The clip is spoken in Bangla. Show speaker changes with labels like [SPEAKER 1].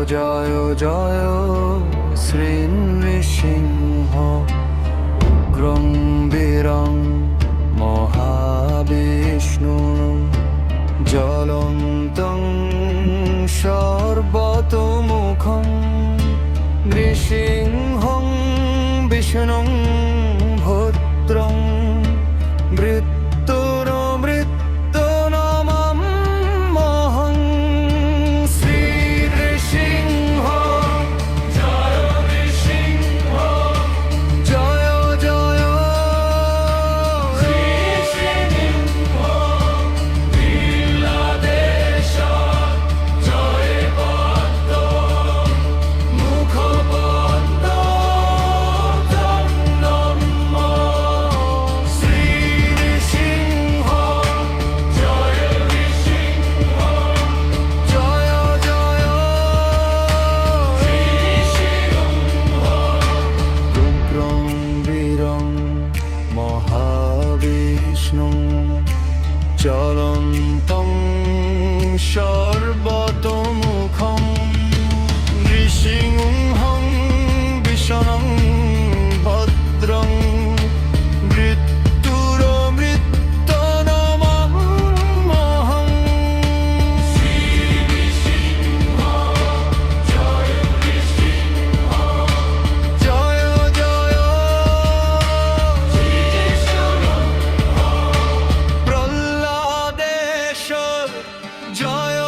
[SPEAKER 1] জয় জয় শ্রী নৃসিংহ উগ্রং বীরং মহাবিষ্ণু জ্বলন্तं সর্বতোমুখং নৃসিংহং বিষ্ণুং ভদ্রং মৃত্যুর্মৃত্যুনমাম্যহং শ্রী নৃসিংহ জয় নৃসিংহ জয় জয় নৃসিংহ লীলাদেশ জয় পদ্ম মুখপদ্ম জন্ম শ্রী নৃসিংহ জয় নৃসিংহ জয় জয় নৃসিংহ উগ্রং বীরং মহাবিষ্ণু জ্বলন্तं সর্বতোমুখং নৃসিংহং বিষ্ণুং ভদ্রং মৃত্যুর্মৃত্যুনমাম্যহং শ্রী নৃসিংহ জয় নৃসিংহ জয় জয় প্রহ্লাদেশ জয়